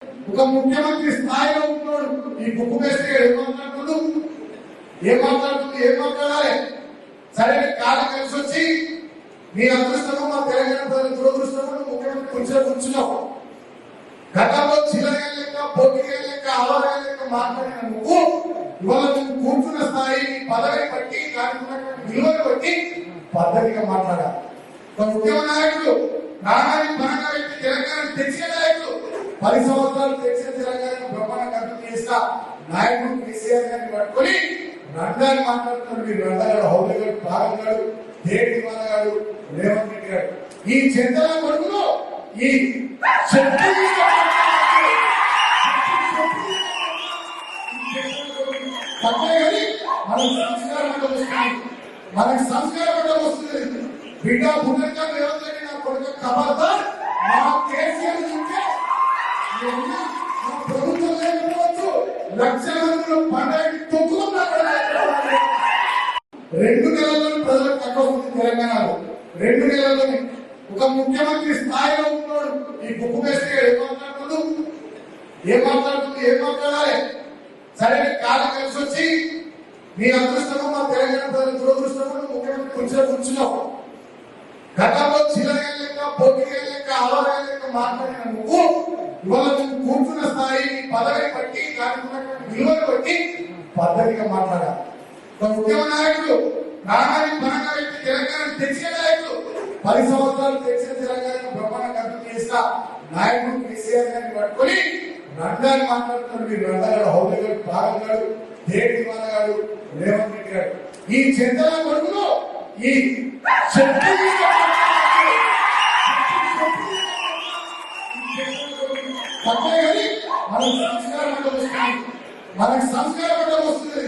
ఒక ముఖ్యమంత్రి స్థాయిలో ఉన్నాడు. ఈ బుక్ వేస్తే ఏం మాట్లాడాలి? సరే కాలం కలిసి వచ్చి నీ అదృష్టము మా తెలంగాణ ప్రజల దురదృష్టము ముఖ్యమంత్రి కూర్చున్నావు. గతంలో చిల్లర లెక్క, పోటీగా లెక్క, అలవాటు లెక్క మాట్లాడిన నువ్వు ఇవాళ నువ్వు కూర్చున్న స్థాయి, పదవి బట్టి, దానికి ఉన్నటువంటి విలువను బట్టి పద్ధతిగా మాట్లాడాలి. ఒక ఉద్యమ నాయకుడు ప్రాణానికి పరంగా వ్యక్తి తెలంగాణ తెచ్చిన నాయకుడు, 10 సంవత్సరాలు తెచ్చిన తెలంగాణ బ్రహ్మాండ అభివృద్ధి చేసిన నాయకుడు కేసీఆర్ గారిని పట్టుకొని రంగాన్ని మాట్లాడుతున్నారు. మీరు రంగాడు, హౌలగాడు, పాగగాడు, దేవి దివానగాడు, రేవంత్ రెడ్డి గారు, ఈ చెంతల కొడుకులు ఈ మనకి సంస్కారం వస్తుంది. బిడ్డ పునర్కం రేవంత్ రెడ్డి నా కొడుకు ఖబర్దార్, మా కేసీఆర్ నుంచే ప్రభుత్వం లేకపోవచ్చు, లక్షల మందిలో పండగకి తొక్కుతున్నారు. 2 నెలల్లో ప్రజలకు తక్కువ తెలంగాణలో 2 నెలల్లోనే ఒక ముఖ్యమంత్రి స్థాయిలో ఉన్నాడు. ఈ బుక్ వేస్తే ఏం మాట్లాడాలి? సరే కాలం కలిసి వచ్చి నీ అదృష్టము మా తెలంగాణ ప్రజల దురదృష్టము ముఖ్యమంత్రి కూర్చున్నావు. గతంలో చిల్లర లెక్క, పోటీగా లెక్క, అలవాటు లెక్క మాట్లాడిన నువ్వు ఇవాళ నువ్వు కూర్చున్న స్థాయి, పదవి బట్టి, దానికి ఉన్నటువంటి విలువను బట్టి పద్ధతిగా మాట్లాడాలి. ఒక ఉద్యమ నాయకుడు ప్రాణానికి పరంగా వ్యక్తి తెలంగాణ తెచ్చిన నాయకుడు, 10 సంవత్సరాలు తెచ్చిన తెలంగాణ బ్రహ్మాండ అభివృద్ధి చేసిన నాయకుడు కేసీఆర్ గారిని పట్టుకొని రంగాన్ని మాట్లాడుతున్నారు. మీరు రంగాడు, హౌలగాడు, పాగగాడు, దేవి దివానగాడు, రేవంత్ రెడ్డి గారు, ఈ చెంతల కొడుకులు ఈ మనకి సంస్కారం వస్తుంది.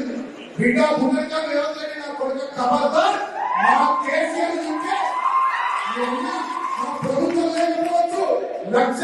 బిడ్డ పునర్కం రేవంత్ రెడ్డి నా కొడుకు ఖబర్దార్, మా కేసీఆర్ నుంచే ప్రభుత్వం లేకపోవచ్చు, లక్ష